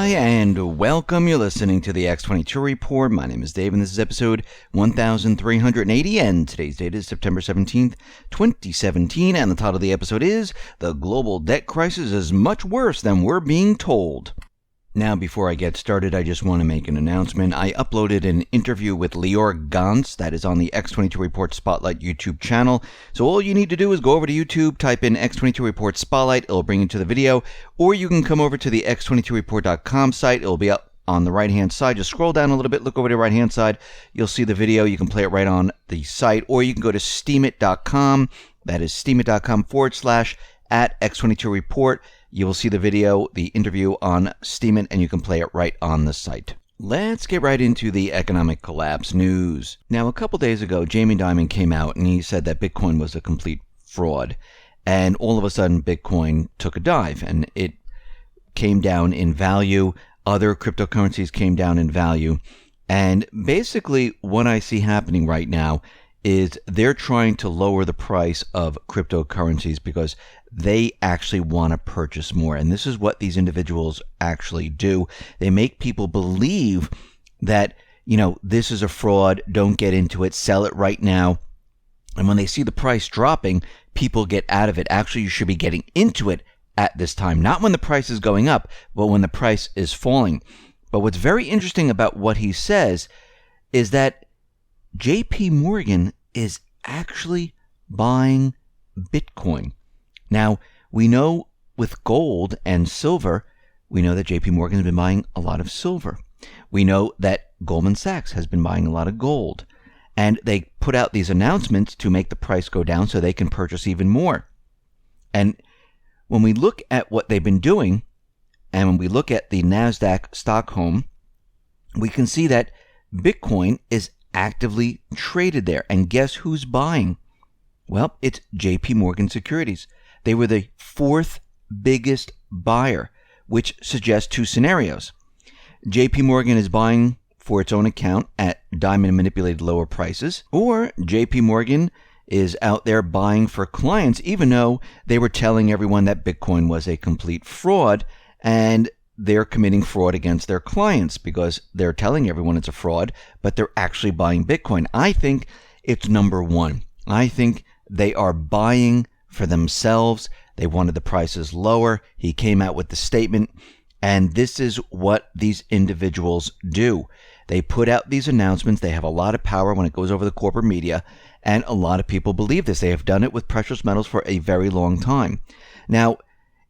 Hi, and welcome. You're listening to the X22 Report. My name is Dave, and this is episode 1380, and today's date is September 17th, 2017, and the title of the episode is The Global Debt Crisis is Much Worse Than We're Being Told. Now, before I get started, I just want to make an announcement. I uploaded an interview with Lior Gantz that is on the X22 Report Spotlight YouTube channel. So all you need to do is go over to YouTube, type in X22 Report Spotlight, it'll bring you to the video, or you can come over to the X22Report.com site, it'll be up on the right-hand side. Just scroll down a little bit, look over to the right-hand side, you'll see the video, you can play it right on the site, or you can go to steemit.com, that is steemit.com/@X22Report. You will see the video, the interview on Steemit, and you can play it right on the site. Let's get right into the economic collapse news. Now, a couple days ago, Jamie Dimon came out and he said that Bitcoin was a complete fraud. And all of a sudden, Bitcoin took a dive and it came down in value. Other cryptocurrencies came down in value. And basically, what I see happening right now is they're trying to lower the price of cryptocurrencies because they actually want to purchase more. And this is what these individuals actually do. They make people believe that, this is a fraud, don't get into it, sell it right now. And when they see the price dropping, people get out of it. Actually, you should be getting into it at this time, not when the price is going up, but when the price is falling. But what's very interesting about what he says is that JPMorgan is actually buying Bitcoin. Now, we know with gold and silver, we know that JPMorgan has been buying a lot of silver. We know that Goldman Sachs has been buying a lot of gold. And they put out these announcements to make the price go down so they can purchase even more. And when we look at what they've been doing, and when we look at the NASDAQ Stockholm, we can see that Bitcoin is actively traded there. And guess who's buying? Well, it's JPMorgan Securities. They were the fourth biggest buyer, which suggests two scenarios. JPMorgan is buying for its own account at Dimon manipulated lower prices, or JPMorgan is out there buying for clients, even though they were telling everyone that Bitcoin was a complete fraud, and they're committing fraud against their clients because they're telling everyone it's a fraud, but they're actually buying Bitcoin. I think it's number one. I think they are buying for themselves. They wanted the prices lower. He came out with the statement, and this is what these individuals do. They put out these announcements. They have a lot of power when it goes over the corporate media, and a lot of people believe this. They have done it with precious metals for a very long time. Now,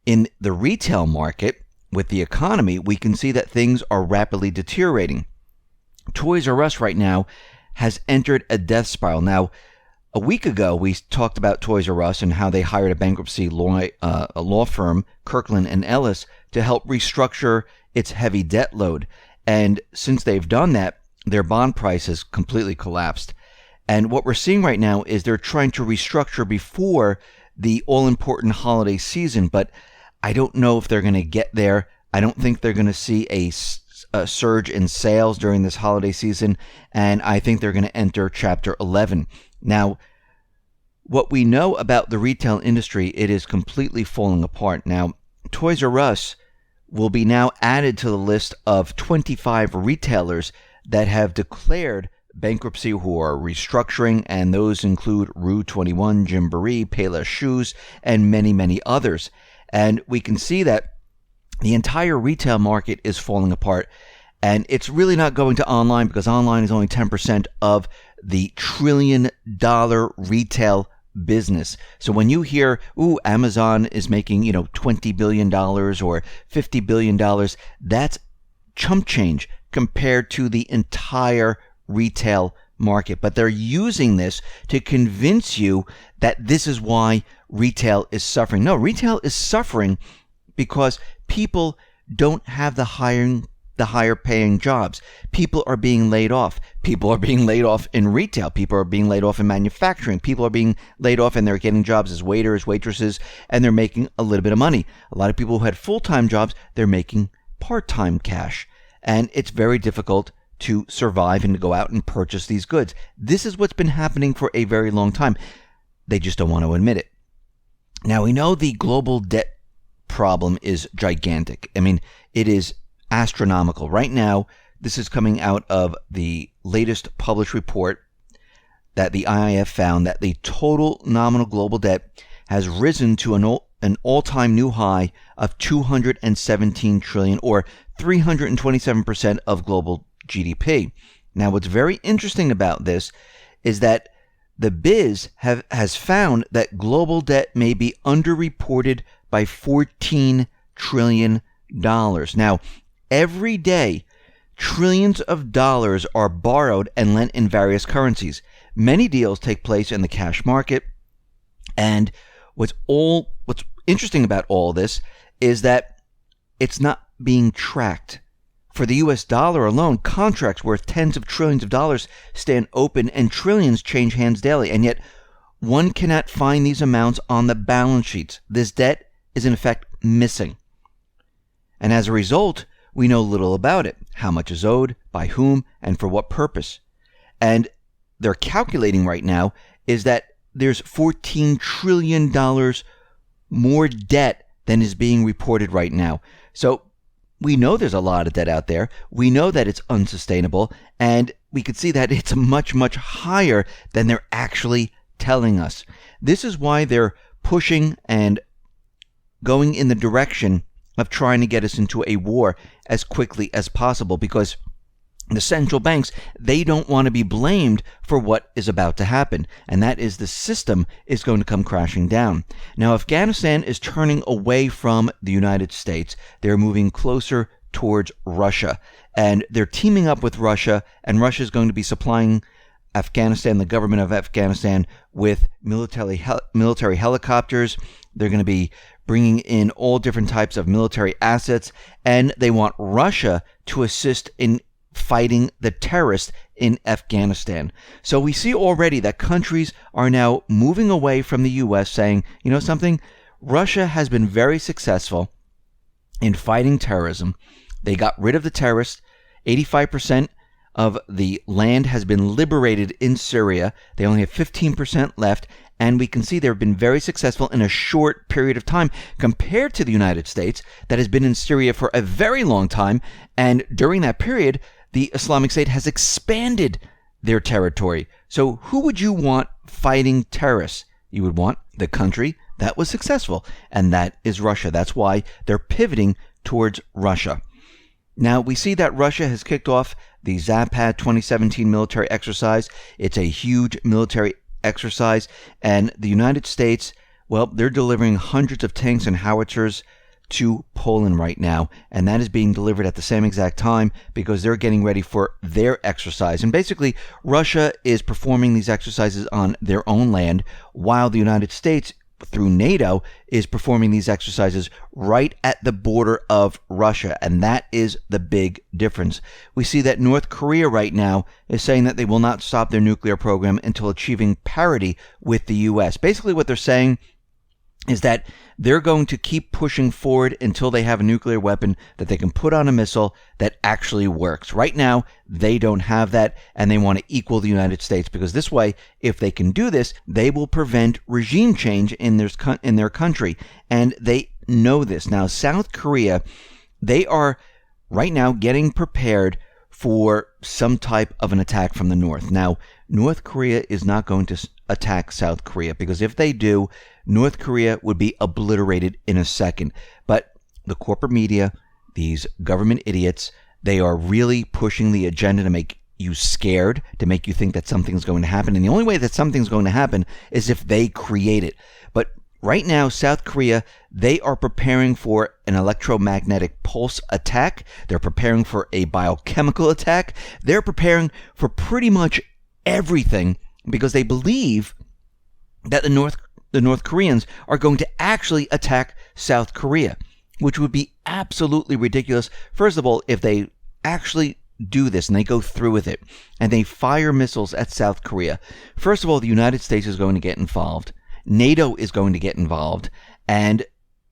in the retail market, with the economy, we can see that things are rapidly deteriorating. Toys R Us right now has entered a death spiral. Now, a week ago, we talked about Toys R Us and how they hired a bankruptcy law firm, Kirkland & Ellis, to help restructure its heavy debt load. And since they've done that, their bond price has completely collapsed. And what we're seeing right now is they're trying to restructure before the all-important holiday season, but I don't know if they're going to get there. I don't think they're going to see a surge in sales during this holiday season, and I think they're going to enter Chapter 11. Now, what we know about the retail industry, it is completely falling apart. Now, Toys R Us will be now added to the list of 25 retailers that have declared bankruptcy who are restructuring, and those include Rue 21, Gymboree, Payless Shoes, and many, many others. And we can see that the entire retail market is falling apart, and it's really not going to online because online is only 10% of the trillion-dollar retail business. So when you hear, Amazon is making, $20 billion or $50 billion, that's chump change compared to the entire retail market. But they're using this to convince you that this is why retail is suffering. No, retail is suffering because people don't have the higher paying jobs. People are being laid off. People are being laid off in retail. People are being laid off in manufacturing. People are being laid off and they're getting jobs as waiters, waitresses, and they're making a little bit of money. A lot of people who had full-time jobs, they're making part-time cash. And it's very difficult to survive and to go out and purchase these goods. This is what's been happening for a very long time. They just don't want to admit it. Now, we know the global debt problem is gigantic. I mean, it is astronomical. Right now, this is coming out of the latest published report that the IIF found that the total nominal global debt has risen to an all-time new high of $217 trillion, or 327% of global GDP. Now, what's very interesting about this is that the Biz has found that global debt may be underreported by $14 trillion. Now, every day, trillions of dollars are borrowed and lent in various currencies. Many deals take place in the cash market, and what's interesting about all this is that it's not being tracked. For the US dollar alone, contracts worth tens of trillions of dollars stand open and trillions change hands daily, and yet one cannot find these amounts on the balance sheets. This debt is in effect missing. And as a result, we know little about it, how much is owed, by whom, and for what purpose. And they're calculating right now is that there's $14 trillion more debt than is being reported right now. So we know there's a lot of debt out there. We know that it's unsustainable, and we could see that it's much, much higher than they're actually telling us. This is why they're pushing and going in the direction of trying to get us into a war as quickly as possible, because the central banks, they don't want to be blamed for what is about to happen, and that is the system is going to come crashing down. Now, Afghanistan is turning away from the United States. They're moving closer towards Russia, and they're teaming up with Russia, and Russia is going to be supplying Afghanistan, the government of Afghanistan, with military helicopters. They're going to be bringing in all different types of military assets, and they want Russia to assist in fighting the terrorists in Afghanistan. So we see already that countries are now moving away from the U.S., saying, you know something, Russia has been very successful in fighting terrorism. They got rid of the terrorists. 85% of the land has been liberated in Syria. They only have 15% left, and we can see they've been very successful in a short period of time compared to the United States that has been in Syria for a very long time, and during that period, the Islamic State has expanded their territory. So who would you want fighting terrorists? You would want the country that was successful, and that is Russia. That's why they're pivoting towards Russia. Now, we see that Russia has kicked off the Zapad 2017 military exercise. It's a huge military exercise, and the United States, well, they're delivering hundreds of tanks and howitzers to Poland right now, and that is being delivered at the same exact time because they're getting ready for their exercise. And basically, Russia is performing these exercises on their own land, while the United States, through NATO, is performing these exercises right at the border of Russia, and that is the big difference. We see that North Korea right now is saying that they will not stop their nuclear program until achieving parity with the U.S. Basically, what they're saying is that they're going to keep pushing forward until they have a nuclear weapon that they can put on a missile that actually works. Right now, they don't have that, and they want to equal the United States, because this way, if they can do this, they will prevent regime change in their country, and they know this. Now, South Korea, they are right now getting prepared for some type of an attack from the north. Now, North Korea is not going to attack South Korea, because if they do, North Korea would be obliterated in a second. But the corporate media, these government idiots, they are really pushing the agenda to make you scared, to make you think that something's going to happen. And the only way that something's going to happen is if they create it. But right now, South Korea, they are preparing for an electromagnetic pulse attack. They're preparing for a biochemical attack. They're preparing for pretty much everything, because they believe that the North Koreans are going to actually attack South Korea, which would be absolutely ridiculous. First of all, if they actually do this and they go through with it and they fire missiles at South Korea, first of all, the United States is going to get involved. NATO is going to get involved, and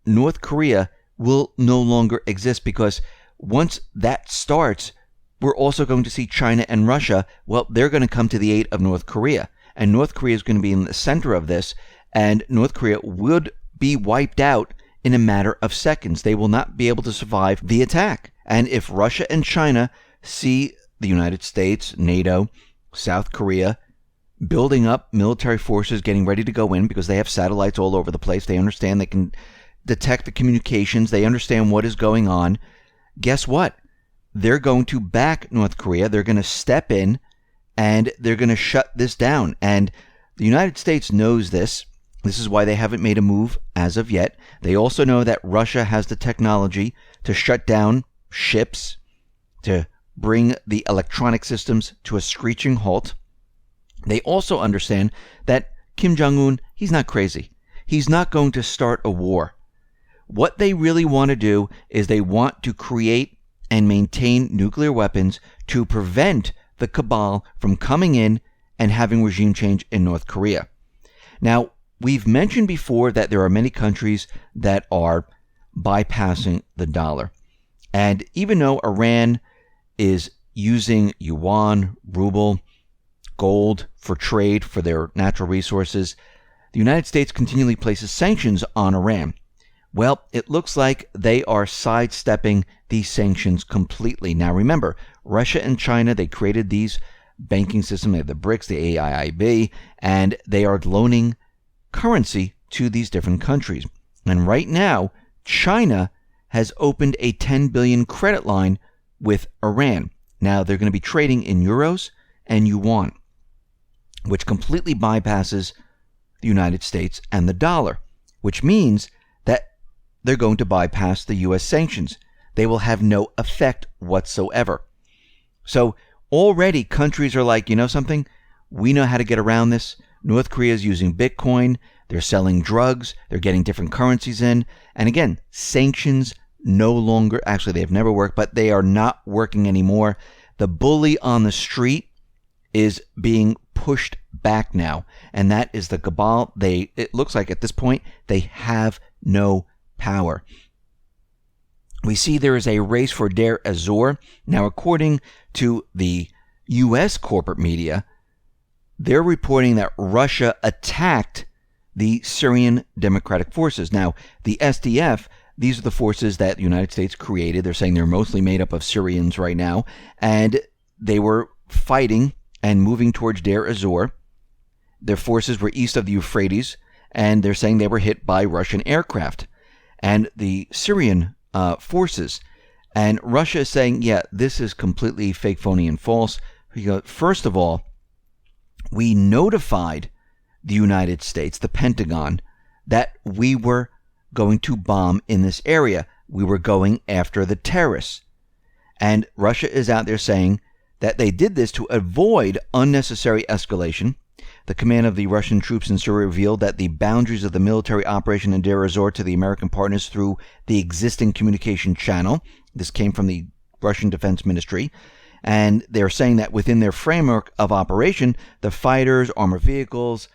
North Korea will no longer exist, because once that starts, we're also going to see China and Russia. Well, they're going to come to the aid of North Korea, and North Korea is going to be in the center of this, and North Korea would be wiped out in a matter of seconds. They will not be able to survive the attack. And if Russia and China see the United States, NATO, South Korea building up military forces, getting ready to go in because they have satellites all over the place, they understand they can detect the communications, they understand what is going on, guess what? They're going to back North Korea. They're going to step in and they're going to shut this down. And the United States knows this. This is why they haven't made a move as of yet. They also know that Russia has the technology to shut down ships, to bring the electronic systems to a screeching halt. They also understand that Kim Jong-un, he's not crazy. He's not going to start a war. What they really want to do is they want to create and maintain nuclear weapons to prevent the cabal from coming in and having regime change in North Korea. Now, we've mentioned before that there are many countries that are bypassing the dollar. And even though Iran is using yuan, ruble, gold for trade for their natural resources, the United States continually places sanctions on Iran. Well, it looks like they are sidestepping these sanctions completely. Now remember, Russia and China, they created these banking systems. They have the BRICS, the AIIB, and they are loaning currency to these different countries. And right now, China has opened a 10 billion credit line with Iran. Now they're going to be trading in euros and yuan, which completely bypasses the United States and the dollar, which means that they're going to bypass the U.S. sanctions. They will have no effect whatsoever. So already countries are like, you know something? We know how to get around this. North Korea is using Bitcoin. They're selling drugs. They're getting different currencies in. And again, sanctions no longer, actually they have never worked, but they are not working anymore. The bully on the street is being pushed back now. And that is the cabal. It looks like at this point, they have no power. We see there is a race for Deir ez-Zor. Now, according to the U.S. corporate media, they're reporting that Russia attacked the Syrian Democratic Forces. Now, the SDF, these are the forces that the United States created. They're saying they're mostly made up of Syrians right now, and they were fighting and moving towards Deir ez-Zor. Their forces were east of the Euphrates, and they're saying they were hit by Russian aircraft. And the Syrian forces. And Russia is saying, yeah, this is completely fake, phony, and false. First of all, we notified the United States, the Pentagon, that we were going to bomb in this area. We were going after the terrorists. And Russia is out there saying that they did this to avoid unnecessary escalation. The command of the Russian troops in Syria revealed that the boundaries of the military operation in Deir ez-Zor to the American partners through the existing communication channel. This came from the Russian Defense Ministry. And they're saying that within their framework of operation, the fighters, armored vehicles,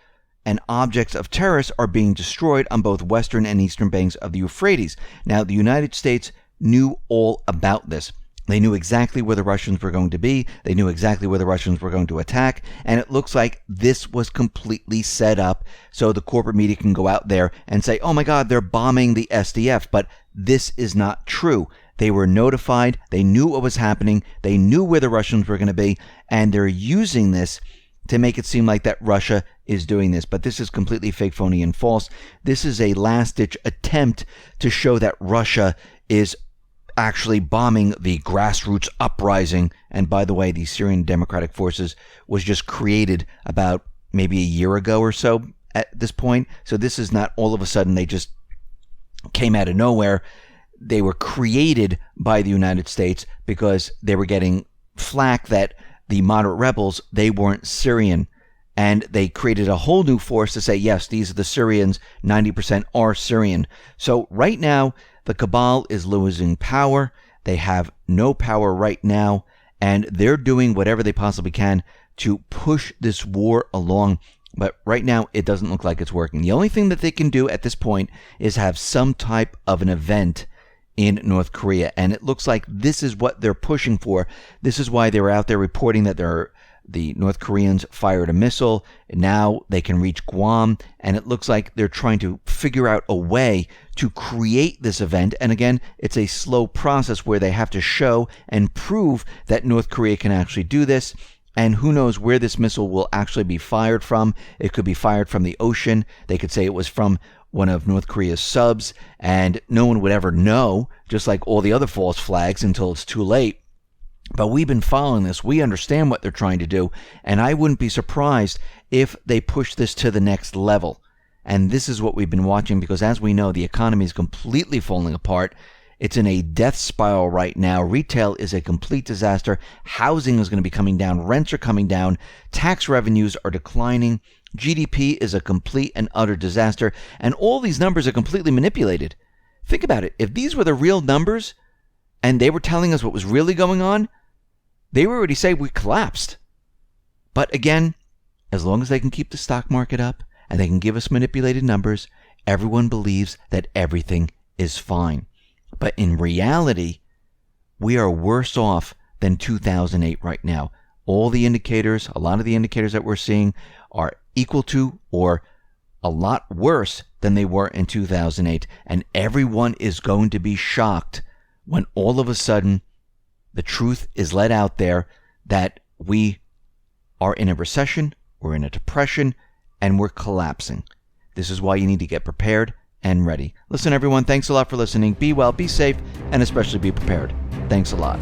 and objects of terrorists are being destroyed on both western and eastern banks of the Euphrates. Now, the United States knew all about this. They knew exactly where the Russians were going to be. They knew exactly where the Russians were going to attack. And it looks like this was completely set up so the corporate media can go out there and say, oh my God, they're bombing the SDF. But this is not true. They were notified. They knew what was happening. They knew where the Russians were going to be. And they're using this to make it seem like that Russia is doing this. But this is completely fake, phony, and false. This is a last-ditch attempt to show that Russia is actually bombing the grassroots uprising. And by the way, the Syrian Democratic Forces was just created about maybe a year ago or so at this point. So this is not all of a sudden they just came out of nowhere. They were created by the United States because they were getting flack that the moderate rebels, they weren't Syrian. And they created a whole new force to say, yes, these are the Syrians, 90% are Syrian. So right now, the cabal is losing power. They have no power right now, and they're doing whatever they possibly can to push this war along. But right now, it doesn't look like it's working. The only thing that they can do at this point is have some type of an event in North Korea, and it looks like this is what they're pushing for. This is why they were out there reporting that they're the North Koreans fired a missile. Now they can reach Guam, and it looks like they're trying to figure out a way to create this event. And again, it's a slow process where they have to show and prove that North Korea can actually do this. And who knows where this missile will actually be fired from. It could be fired from the ocean. They could say it was from one of North Korea's subs, and no one would ever know, just like all the other false flags, until it's too late. But we've been following this. We understand what they're trying to do, and I wouldn't be surprised if they push this to the next level. And this is what we've been watching, because as we know, the economy is completely falling apart. It's in a death spiral right now. Retail is a complete disaster. Housing is going to be coming down. Rents are coming down. Tax revenues are declining. GDP is a complete and utter disaster. And all these numbers are completely manipulated. Think about it. If these were the real numbers and they were telling us what was really going on, they would already say we collapsed. But again, as long as they can keep the stock market up and they can give us manipulated numbers, everyone believes that everything is fine. But in reality, we are worse off than 2008 right now. All the indicators, a lot of the indicators that we're seeing are equal to or a lot worse than they were in 2008. And everyone is going to be shocked when all of a sudden the truth is let out there that we are in a recession, we're in a depression, and we're collapsing. This is why you need to get prepared and ready. Listen, everyone, thanks a lot for listening. Be well, be safe, and especially be prepared. Thanks a lot.